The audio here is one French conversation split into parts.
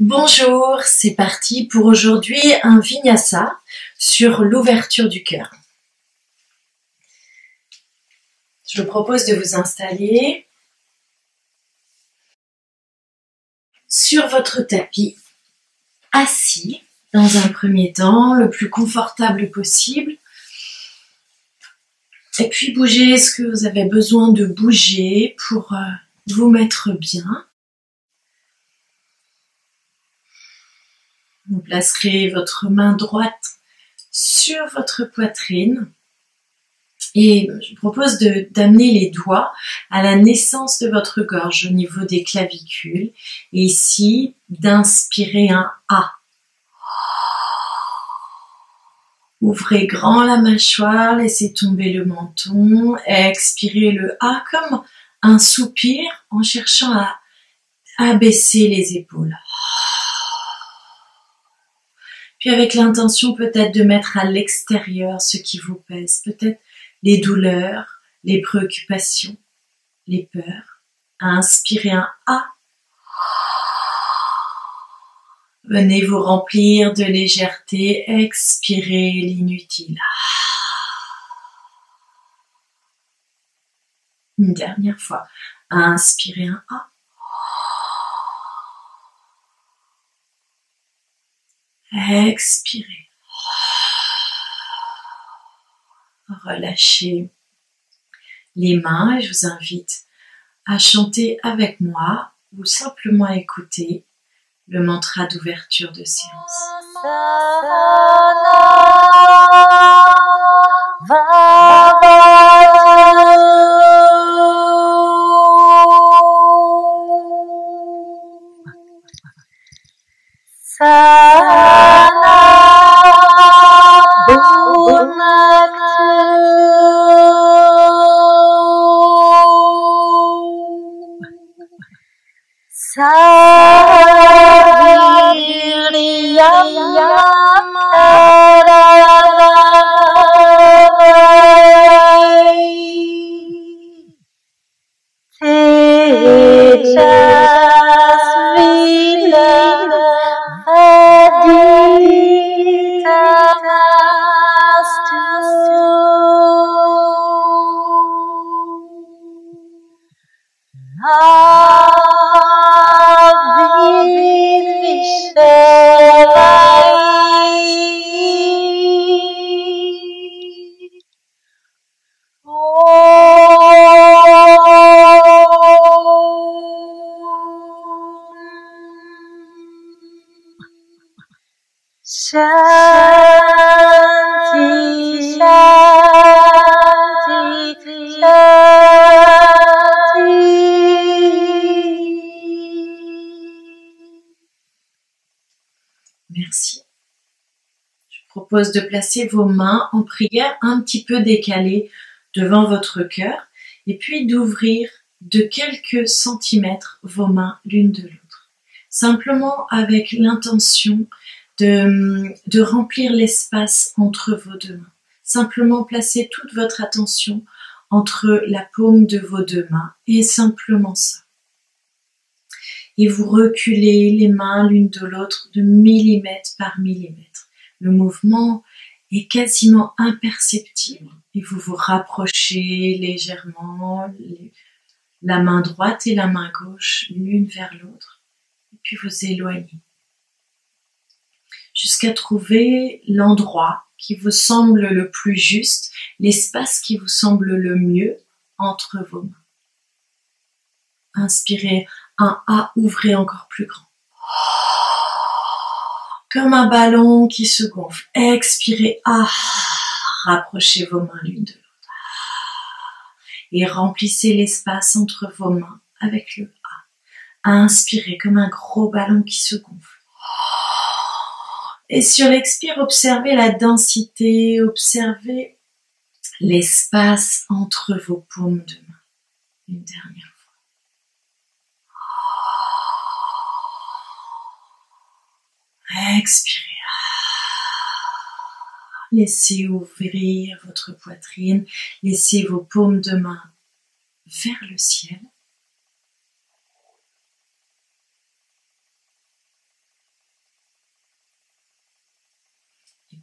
Bonjour, c'est parti pour aujourd'hui un vinyasa sur l'ouverture du cœur. Je vous propose de vous installer sur votre tapis, assis dans un premier temps, le plus confortable possible. Et puis bougez ce que vous avez besoin de bouger pour vous mettre bien. Vous placerez votre main droite sur votre poitrine et je vous propose d'amener les doigts à la naissance de votre gorge au niveau des clavicules et ici d'inspirer un A. Ouvrez grand la mâchoire, laissez tomber le menton, expirez le A comme un soupir en cherchant à abaisser les épaules. Puis avec l'intention peut-être de mettre à l'extérieur ce qui vous pèse, peut-être les douleurs, les préoccupations, les peurs. Inspirez un A. Venez vous remplir de légèreté, expirez l'inutile. Une dernière fois. Inspirez un A. Expirez. Relâchez les mains et je vous invite à chanter avec moi ou simplement à écouter le mantra d'ouverture de séance. Shanti, Shanti, Shanti. Merci. Je vous propose de placer vos mains en prière un petit peu décalées devant votre cœur et puis d'ouvrir de quelques centimètres vos mains l'une de l'autre. Simplement avec l'intention de remplir l'espace entre vos deux mains. Simplement placer toute votre attention entre la paume de vos deux mains et simplement ça. Et vous reculez les mains l'une de l'autre de millimètre par millimètre. Le mouvement est quasiment imperceptible et vous vous rapprochez légèrement la main droite et la main gauche l'une vers l'autre et puis vous éloignez jusqu'à trouver l'endroit qui vous semble le plus juste, l'espace qui vous semble le mieux entre vos mains. Inspirez un A, ouvrez encore plus grand. Comme un ballon qui se gonfle. Expirez A, rapprochez vos mains l'une de l'autre. Et remplissez l'espace entre vos mains avec le A. Inspirez comme un gros ballon qui se gonfle. Et sur l'expire, observez la densité, observez l'espace entre vos paumes de main. Une dernière fois. Expirez. Laissez ouvrir votre poitrine, laissez vos paumes de main vers le ciel.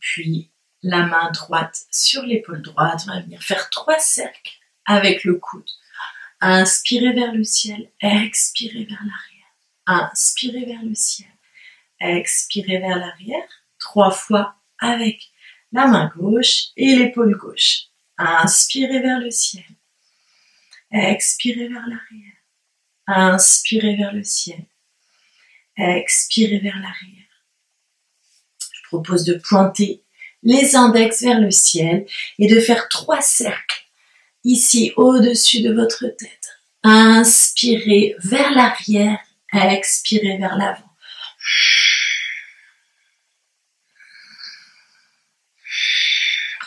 Puis la main droite sur l'épaule droite, on va venir faire 3 cercles avec le coude. Inspirez vers le ciel, expirez vers l'arrière. Inspirez vers le ciel, expirez vers l'arrière. 3 fois avec la main gauche et l'épaule gauche. Inspirez vers le ciel, expirez vers l'arrière. Inspirez vers le ciel, expirez vers l'arrière. Je propose de pointer les index vers le ciel et de faire 3 cercles ici au-dessus de votre tête. Inspirez vers l'arrière, expirez vers l'avant.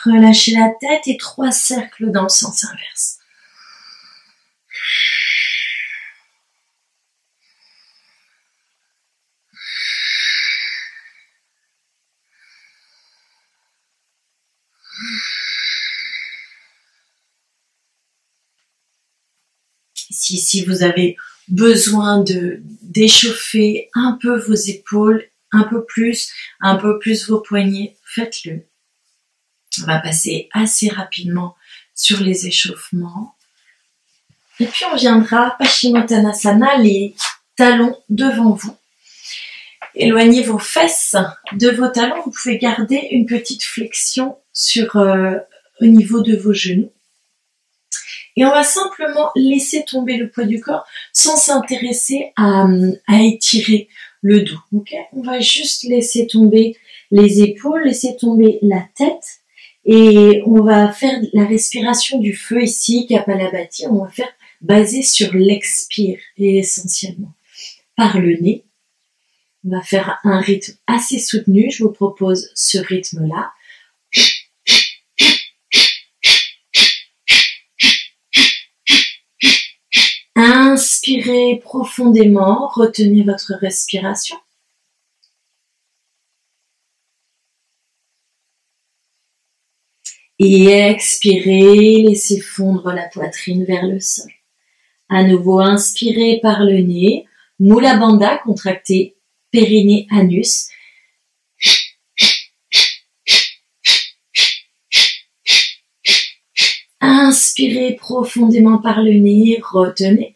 Relâchez la tête et 3 cercles dans le sens inverse. Si vous avez besoin d'échauffer un peu vos épaules, un peu plus vos poignets, faites-le. On va passer assez rapidement sur les échauffements. Et puis on viendra Paschimottanasana, les talons devant vous. Éloignez vos fesses de vos talons. Vous pouvez garder une petite flexion au niveau de vos genoux. Et on va simplement laisser tomber le poids du corps sans s'intéresser à étirer le dos. Okay, on va juste laisser tomber les épaules, laisser tomber la tête. Et on va faire la respiration du feu ici, Kapalabhati. On va faire basé sur l'expire et essentiellement par le nez. On va faire un rythme assez soutenu. Je vous propose ce rythme-là. Inspirez profondément, retenez votre respiration. Et expirez, laissez fondre la poitrine vers le sol. À nouveau, inspirez par le nez, Mula Bandha, contractez périnée, anus. Inspirez profondément par le nez, retenez.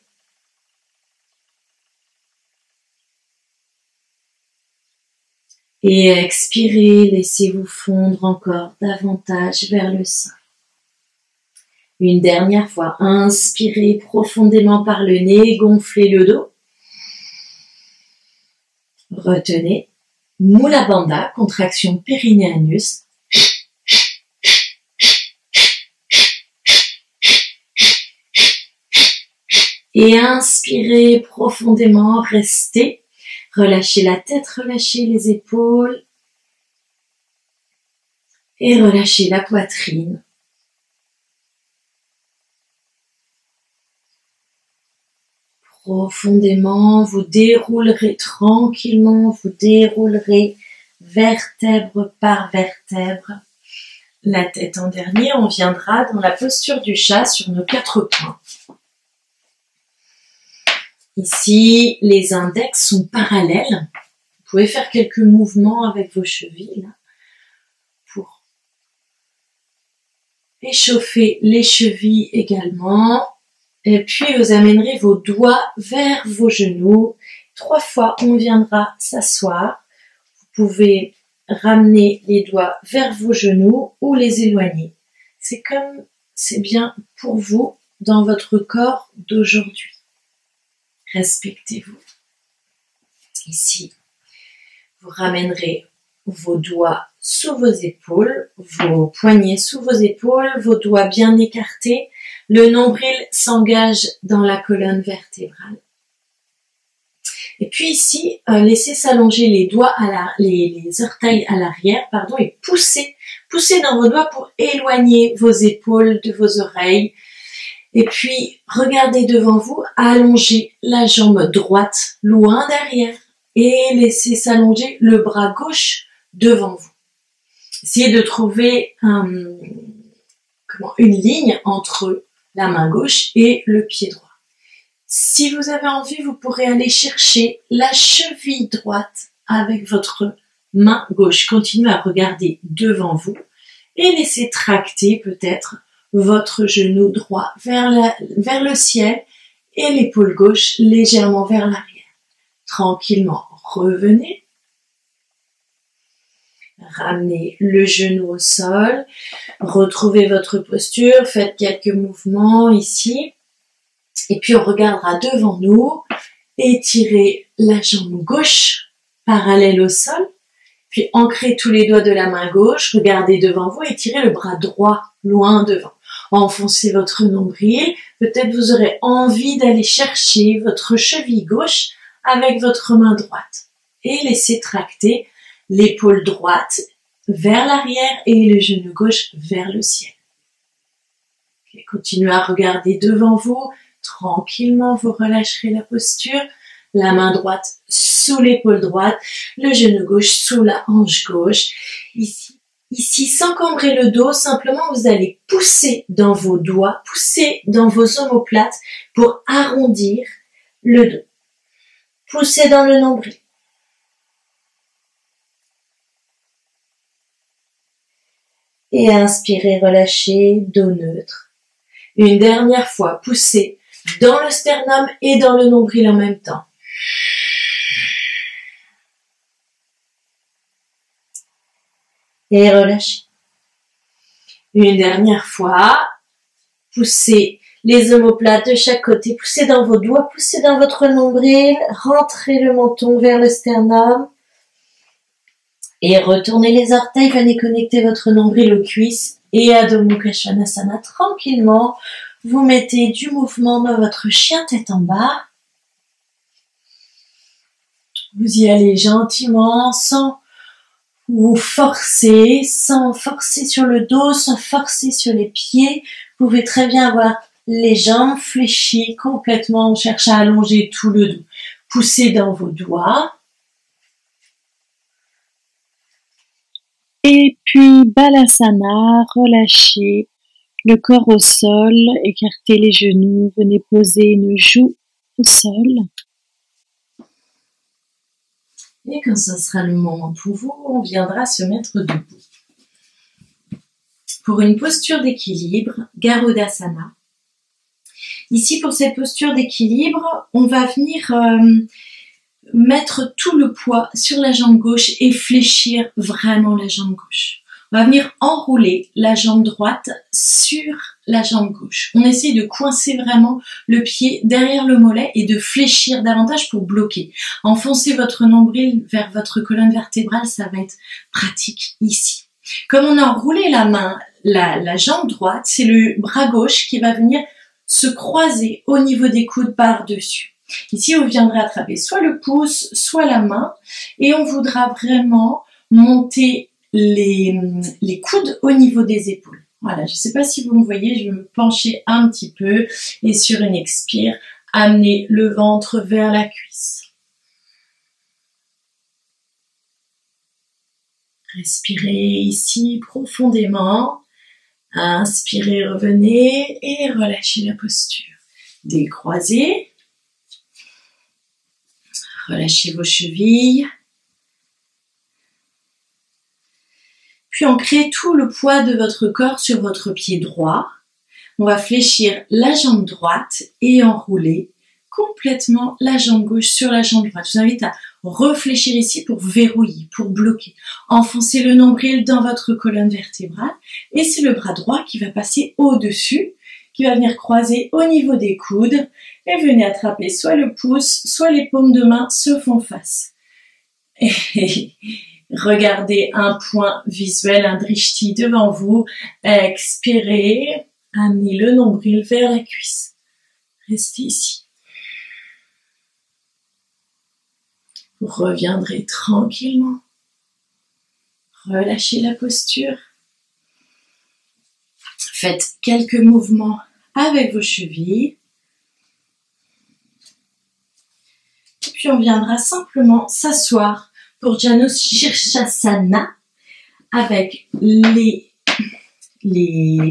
Et expirez, laissez-vous fondre encore davantage vers le sol. Une dernière fois, inspirez profondément par le nez, gonflez le dos. Retenez. Mula Bandha, contraction périnée-anus. Et inspirez profondément, restez. Relâchez la tête, relâchez les épaules. Et relâchez la poitrine. Profondément, vous déroulerez tranquillement, vous déroulerez vertèbre par vertèbre. La tête en dernier, on viendra dans la posture du chat sur nos 4 points. Ici, les index sont parallèles. Vous pouvez faire quelques mouvements avec vos chevilles là, pour échauffer les chevilles également. Et puis, vous amènerez vos doigts vers vos genoux. 3 fois, on viendra s'asseoir. Vous pouvez ramener les doigts vers vos genoux ou les éloigner. C'est comme c'est bien pour vous dans votre corps d'aujourd'hui. Respectez-vous. Ici, vous ramènerez vos doigts sous vos épaules, vos poignets sous vos épaules, vos doigts bien écartés. Le nombril s'engage dans la colonne vertébrale. Et puis ici, laissez s'allonger les doigts les orteils à l'arrière, et poussez dans vos doigts pour éloigner vos épaules de vos oreilles. Et puis, regardez devant vous, allongez la jambe droite loin derrière et laissez s'allonger le bras gauche devant vous. Essayez de trouver une ligne entre la main gauche et le pied droit. Si vous avez envie, vous pourrez aller chercher la cheville droite avec votre main gauche. Continuez à regarder devant vous et laissez tracter peut-être votre genou droit vers le ciel et l'épaule gauche légèrement vers l'arrière. Tranquillement, revenez. Ramenez le genou au sol. Retrouvez votre posture. Faites quelques mouvements ici. Et puis on regardera devant nous. Étirez la jambe gauche parallèle au sol. Puis ancrez tous les doigts de la main gauche. Regardez devant vous. Étirez le bras droit loin devant. Enfoncez votre nombril. Peut-être vous aurez envie d'aller chercher votre cheville gauche avec votre main droite. Et laissez tracter l'épaule droite vers l'arrière et le genou gauche vers le ciel. Okay, continuez à regarder devant vous. Tranquillement, vous relâcherez la posture. La main droite sous l'épaule droite, le genou gauche sous la hanche gauche. Ici, sans cambrer le dos, simplement vous allez pousser dans vos doigts, pousser dans vos omoplates pour arrondir le dos. Poussez dans le nombril. Et inspirez, relâchez, dos neutre. Une dernière fois, poussez dans le sternum et dans le nombril en même temps. Et relâchez. Une dernière fois, poussez les omoplates de chaque côté, poussez dans vos doigts, poussez dans votre nombril, rentrez le menton vers le sternum et retournez les orteils, venez connecter votre nombril aux cuisses et Adho Mukha Svanasana tranquillement. Vous mettez du mouvement dans votre chien tête en bas. Vous y allez gentiment, sans vous forcer, sans forcer sur le dos, sans forcer sur les pieds. Vous pouvez très bien avoir les jambes fléchies complètement. On cherche à allonger tout le dos. Poussez dans vos doigts. Et puis Balasana, relâchez le corps au sol, écartez les genoux, venez poser une joue au sol. Et quand ce sera le moment pour vous, on viendra se mettre debout. Pour une posture d'équilibre, Garudasana. Ici, pour cette posture d'équilibre, on va venir mettre tout le poids sur la jambe gauche et fléchir vraiment la jambe gauche. On va venir enrouler la jambe droite sur la jambe gauche. On essaie de coincer vraiment le pied derrière le mollet et de fléchir davantage pour bloquer. Enfoncez votre nombril vers votre colonne vertébrale, ça va être pratique ici. Comme on a enroulé la main, la jambe droite, c'est le bras gauche qui va venir se croiser au niveau des coudes par-dessus. Ici, on viendra attraper soit le pouce, soit la main et on voudra vraiment monter les coudes au niveau des épaules. Voilà, je ne sais pas si vous me voyez, je vais me pencher un petit peu et sur une expire, amener le ventre vers la cuisse. Respirez ici profondément. Inspirez, revenez et relâchez la posture. Décroisez. Relâchez vos chevilles. Puis ancrez tout le poids de votre corps sur votre pied droit. On va fléchir la jambe droite et enrouler complètement la jambe gauche sur la jambe droite. Je vous invite à réfléchir ici pour verrouiller, pour bloquer. Enfoncez le nombril dans votre colonne vertébrale et c'est le bras droit qui va passer au-dessus, qui va venir croiser au niveau des coudes et venez attraper soit le pouce, soit les paumes de main se font face. Et regardez un point visuel, un drishti devant vous. Expirez, amenez le nombril vers la cuisse. Restez ici. Vous reviendrez tranquillement. Relâchez la posture. Faites quelques mouvements avec vos chevilles. Et puis on viendra simplement s'asseoir pour Janu Shirshasana avec les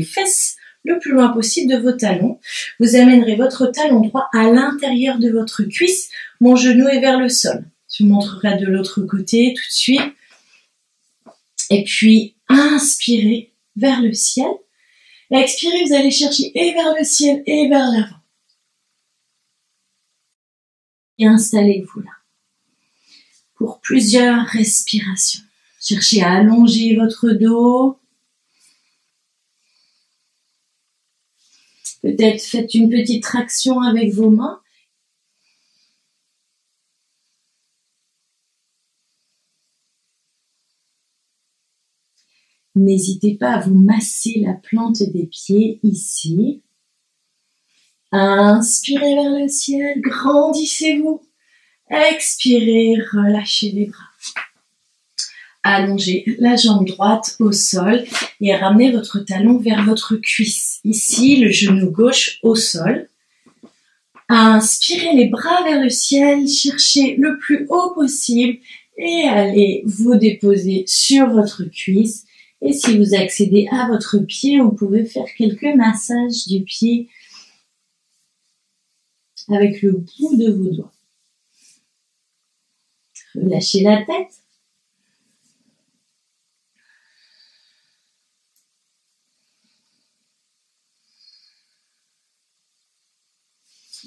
fesses le plus loin possible de vos talons. Vous amènerez votre talon droit à l'intérieur de votre cuisse. Mon genou est vers le sol. Je vous montrerai de l'autre côté tout de suite. Et puis, inspirez vers le ciel. Expirez, vous allez chercher et vers le ciel et vers l'avant. Et installez-vous là pour plusieurs respirations. Cherchez à allonger votre dos. Peut-être faites une petite traction avec vos mains. N'hésitez pas à vous masser la plante des pieds ici. Inspirez vers le ciel, grandissez-vous. Expirez, relâchez les bras. Allongez la jambe droite au sol et ramenez votre talon vers votre cuisse. Ici, le genou gauche au sol. Inspirez les bras vers le ciel, cherchez le plus haut possible et allez vous déposer sur votre cuisse. Et si vous accédez à votre pied, vous pouvez faire quelques massages du pied avec le bout de vos doigts. Relâchez la tête.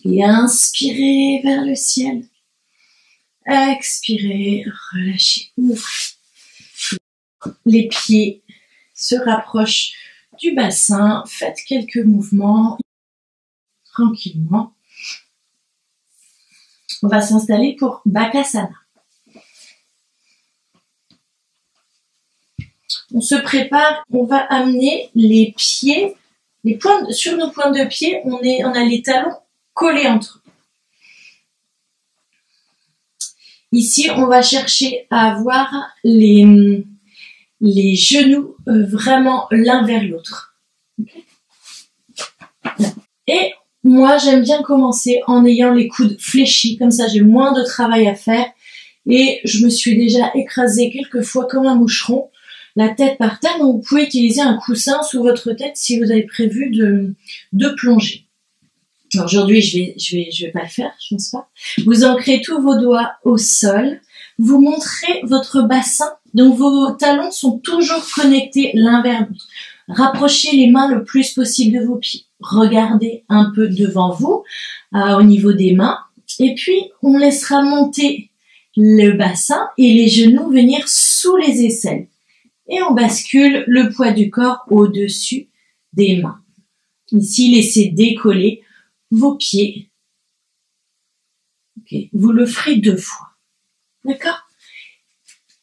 Et inspirez vers le ciel. Expirez, relâchez, ouvrez. Les pieds se rapprochent du bassin. Faites quelques mouvements tranquillement. On va s'installer pour Bakasana. On se prépare, on va amener les pieds, sur nos pointes de pied, on a les talons collés entre eux. Ici, on va chercher à avoir les genoux vraiment l'un vers l'autre. Okay. Et moi, j'aime bien commencer en ayant les coudes fléchis, comme ça j'ai moins de travail à faire. Et je me suis déjà écrasée quelques fois comme un moucheron, la tête par terre. Donc vous pouvez utiliser un coussin sous votre tête si vous avez prévu de plonger. Aujourd'hui, je vais pas le faire, je pense pas. Vous ancrez tous vos doigts au sol. Vous montrez votre bassin. Donc vos talons sont toujours connectés l'un vers l'autre. Rapprochez les mains le plus possible de vos pieds. Regardez un peu devant vous, au niveau des mains. Et puis, on laissera monter le bassin et les genoux venir sous les aisselles. Et on bascule le poids du corps au-dessus des mains. Ici, laissez décoller vos pieds. Okay. Vous le ferez 2 fois. D'accord?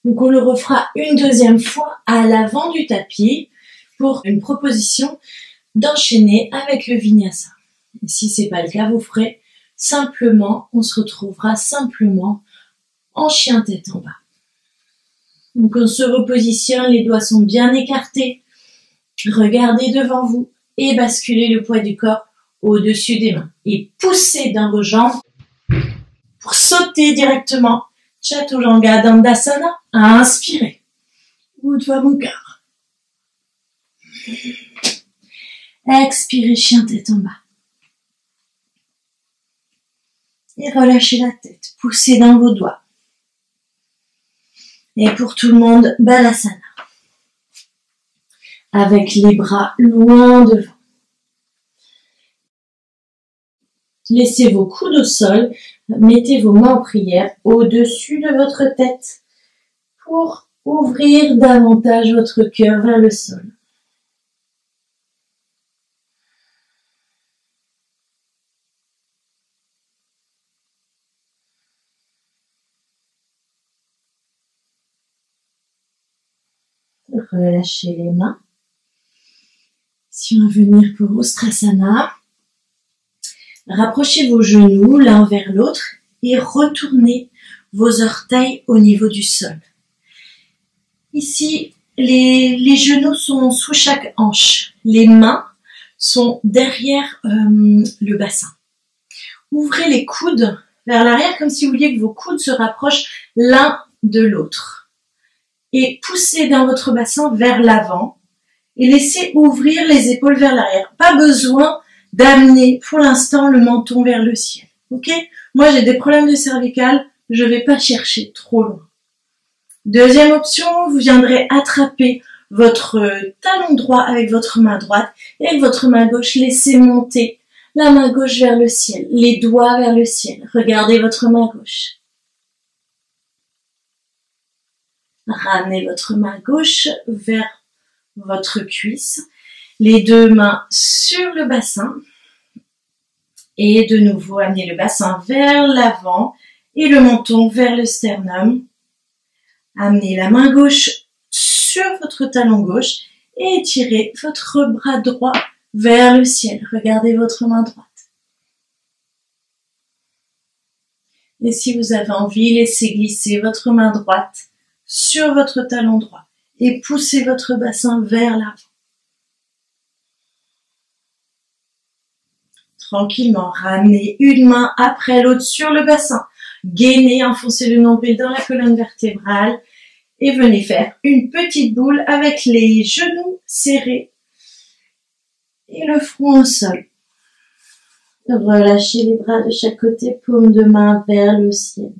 Donc, on le refera une deuxième fois à l'avant du tapis pour une proposition d'enchaîner avec le vinyasa. Et si c'est pas le cas, vous ferez simplement, on se retrouvera simplement en chien tête en bas. Donc, on se repositionne, les doigts sont bien écartés. Regardez devant vous et basculez le poids du corps au-dessus des mains. Et poussez dans vos jambes pour sauter directement. Chaturanga Dandasana. Inspirez. Urdhva Mukha. Expirez, chien tête en bas. Et relâchez la tête. Poussez dans vos doigts. Et pour tout le monde, Balasana. Avec les bras loin devant. Laissez vos coudes au sol. Mettez vos mains en prière au-dessus de votre tête pour ouvrir davantage votre cœur vers le sol. Relâchez les mains. Si on va venir pour Ustrasana, rapprochez vos genoux l'un vers l'autre et retournez vos orteils au niveau du sol. Ici, les genoux sont sous chaque hanche. Les mains sont derrière le bassin. Ouvrez les coudes vers l'arrière comme si vous vouliez que vos coudes se rapprochent l'un de l'autre. Et poussez dans votre bassin vers l'avant et laissez ouvrir les épaules vers l'arrière. Pas besoin d'amener pour l'instant le menton vers le ciel. Ok? Moi j'ai des problèmes de cervicales, je vais pas chercher trop loin. Deuxième option, vous viendrez attraper votre talon droit avec votre main droite et avec votre main gauche, laissez monter la main gauche vers le ciel, les doigts vers le ciel. Regardez votre main gauche. Ramenez votre main gauche vers votre cuisse, les deux mains sur le bassin et de nouveau amenez le bassin vers l'avant et le menton vers le sternum. Amenez la main gauche sur votre talon gauche et étirez votre bras droit vers le ciel. Regardez votre main droite. Et si vous avez envie, laissez glisser votre main droite sur votre talon droit et poussez votre bassin vers l'avant. Tranquillement, ramenez une main après l'autre sur le bassin. Gainez, enfoncez le nombril dans la colonne vertébrale et venez faire une petite boule avec les genoux serrés et le front au sol. Relâchez les bras de chaque côté, paume de main vers le ciel.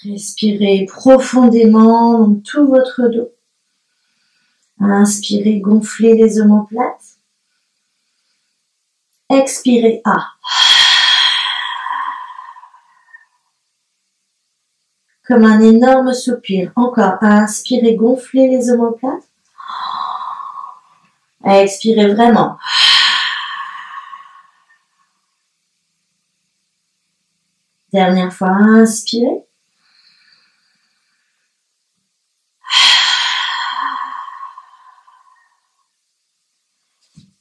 Respirez profondément dans tout votre dos. Inspirez, gonflez les omoplates. Expirez, comme un énorme soupir. Encore, inspirez, gonflez les omoplates. Expirez vraiment. Dernière fois, inspirez.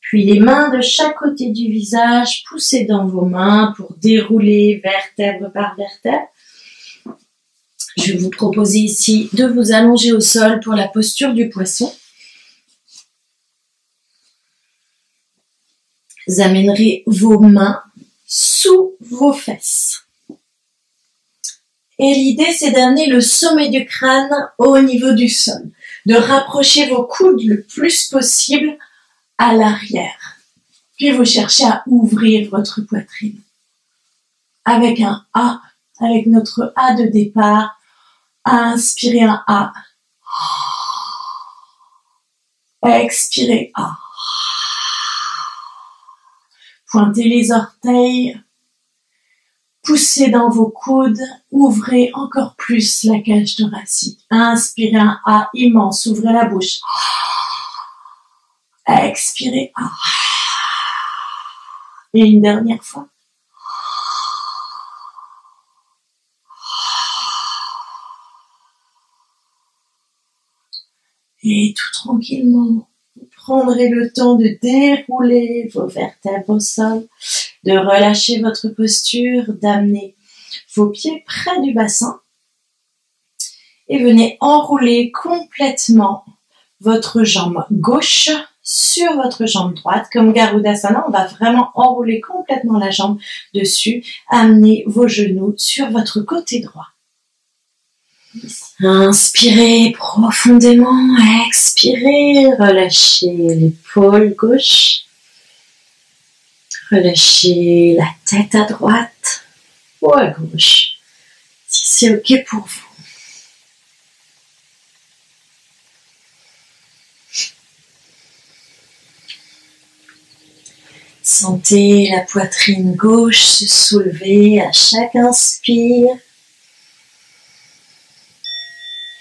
Puis les mains de chaque côté du visage, poussez dans vos mains pour dérouler vertèbre par vertèbre. Je vais vous proposer ici de vous allonger au sol pour la posture du poisson. Vous amènerez vos mains sous vos fesses. Et l'idée, c'est d'amener le sommet du crâne au niveau du sol, de rapprocher vos coudes le plus possible à l'arrière. Puis vous cherchez à ouvrir votre poitrine. Avec un A, avec notre A de départ, inspirez un A. Expirez A. Pointez les orteils. Poussez dans vos coudes. Ouvrez encore plus la cage thoracique. Inspirez un A immense. Ouvrez la bouche. Expirez. Et une dernière fois. Et tout tranquillement, vous prendrez le temps de dérouler vos vertèbres au sol, de relâcher votre posture, d'amener vos pieds près du bassin et venez enrouler complètement votre jambe gauche sur votre jambe droite. Comme Garudasana, on va vraiment enrouler complètement la jambe dessus. Amenez vos genoux sur votre côté droit. Inspirez profondément, expirez, relâchez l'épaule gauche, relâchez la tête à droite ou à gauche, si c'est ok pour vous. Sentez la poitrine gauche se soulever à chaque inspire.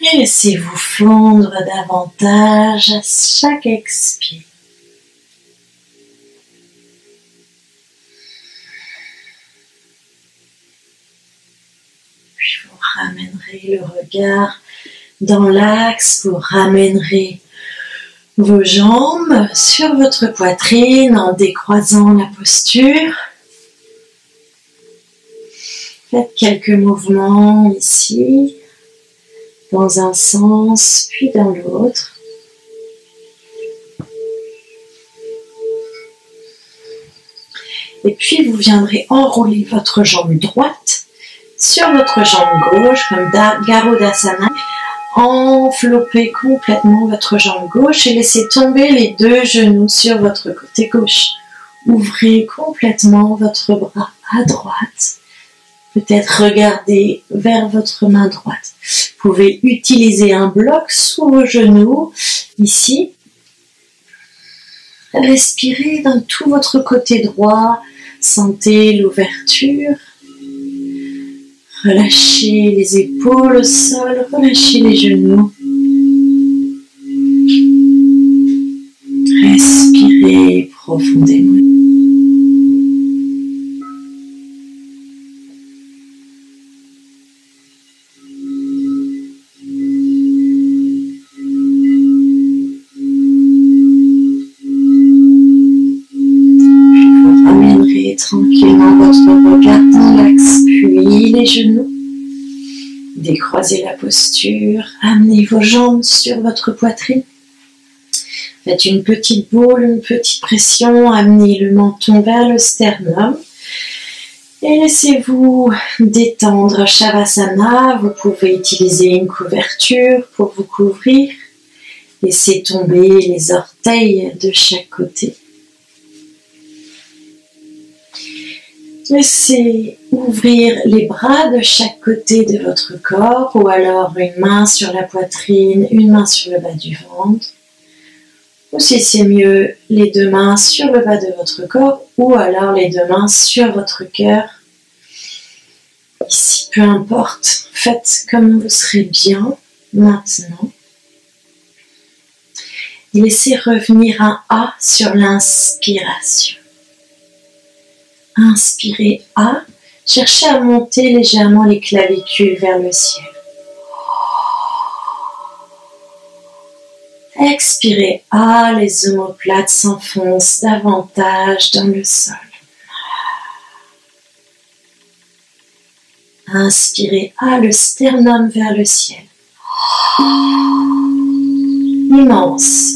Et laissez-vous fondre davantage à chaque expire. Puis vous ramènerez le regard dans l'axe, vous ramènerez vos jambes sur votre poitrine en décroisant la posture. Faites quelques mouvements ici. Dans un sens, puis dans l'autre. Et puis, vous viendrez enrouler votre jambe droite sur votre jambe gauche, comme Garudasana. Enveloppez complètement votre jambe gauche et laissez tomber les deux genoux sur votre côté gauche. Ouvrez complètement votre bras à droite Peut-être regarder vers votre main droite. Vous pouvez utiliser un bloc sous vos genoux, ici. Respirez dans tout votre côté droit. Sentez l'ouverture. Relâchez les épaules au sol, relâchez les genoux. Respirez profondément. Tranquillement votre regard dans l'axe, puis les genoux. Décroisez la posture, amenez vos jambes sur votre poitrine. Faites une petite boule, une petite pression, amenez le menton vers le sternum. Et laissez-vous détendre Shavasana. Vous pouvez utiliser une couverture pour vous couvrir. Laissez tomber les orteils de chaque côté. Laissez ouvrir les bras de chaque côté de votre corps ou alors une main sur la poitrine, une main sur le bas du ventre. Ou si c'est mieux, les deux mains sur le bas de votre corps ou alors les deux mains sur votre cœur. Ici, peu importe, faites comme vous serez bien maintenant. Et laissez revenir un A sur l'inspiration. Inspirez A, cherchez à monter légèrement les clavicules vers le ciel. Expirez A, les omoplates s'enfoncent davantage dans le sol. Inspirez A, le sternum vers le ciel. Immense.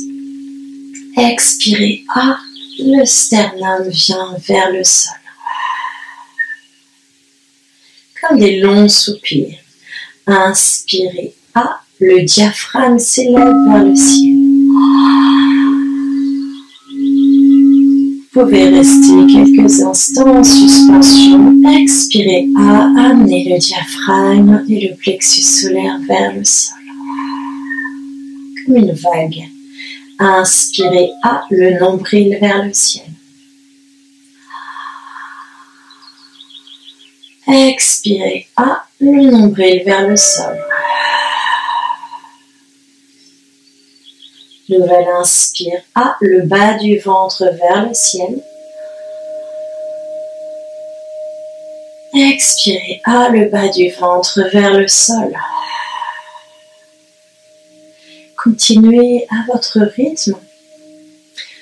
Expirez A, le sternum vient vers le sol. Comme des longs soupirs. Inspirez A, le diaphragme s'élève vers le ciel. Vous pouvez rester quelques instants en suspension. Expirez A, amenez le diaphragme et le plexus solaire vers le sol. Comme une vague. Inspirez A, le nombril vers le ciel. Expirez A, le nombril vers le sol. Nouvelle inspire A, le bas du ventre vers le ciel. Expirez A, le bas du ventre vers le sol. Continuez à votre rythme.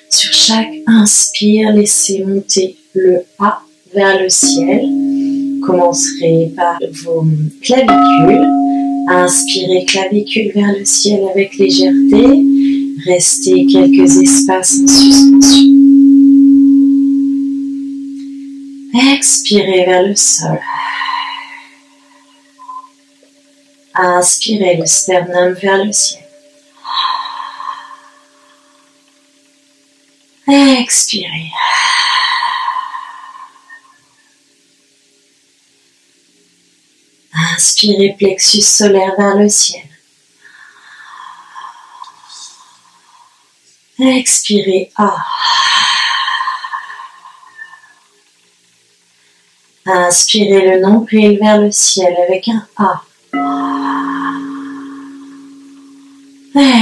Sur chaque inspire, laissez monter le A vers le ciel. Commencerez par vos clavicules. Inspirez clavicule vers le ciel avec légèreté. Restez quelques espaces en suspension. Expirez vers le sol. Inspirez le sternum vers le ciel. Expirez. Inspirez plexus solaire vers le ciel. Expirez A. Inspirez le nombril vers le ciel avec un A.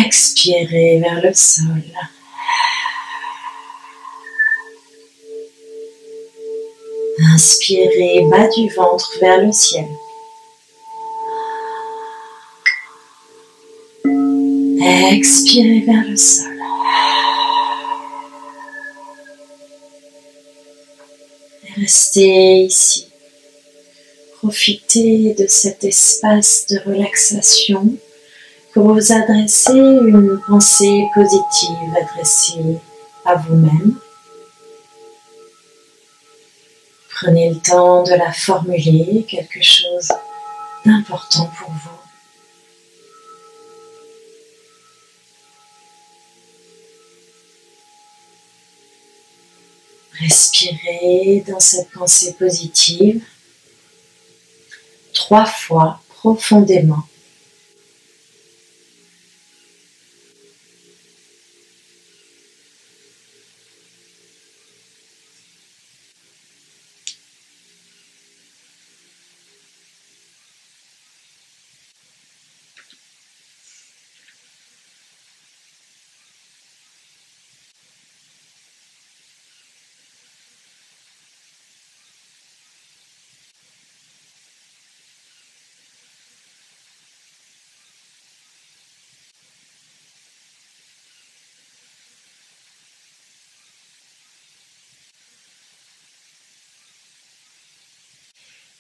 Expirez vers le sol. Inspirez bas du ventre vers le ciel. Expirez vers le sol. Restez ici. Profitez de cet espace de relaxation pour vous adresser une pensée positive adressée à vous-même. Prenez le temps de la formuler, quelque chose d'important pour vous. Respirez dans cette pensée positive. 3 fois profondément.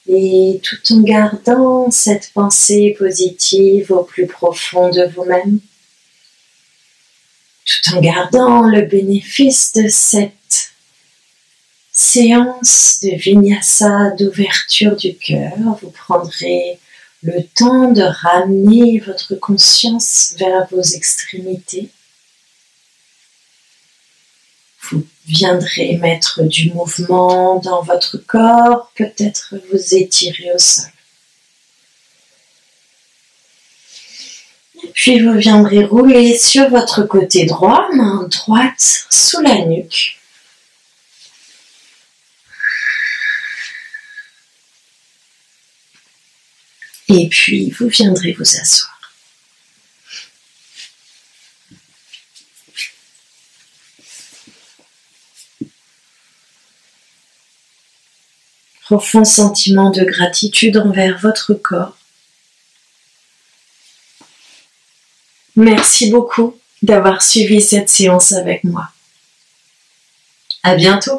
Et tout en gardant cette pensée positive au plus profond de vous-même, tout en gardant le bénéfice de cette séance de vinyasa, d'ouverture du cœur, vous prendrez le temps de ramener votre conscience vers vos extrémités. Vous viendrez mettre du mouvement dans votre corps, peut-être vous étirer au sol. Et puis vous viendrez rouler sur votre côté droit, main droite sous la nuque. Et puis vous viendrez vous asseoir. Profond sentiment de gratitude envers votre corps. Merci beaucoup d'avoir suivi cette séance avec moi. À bientôt.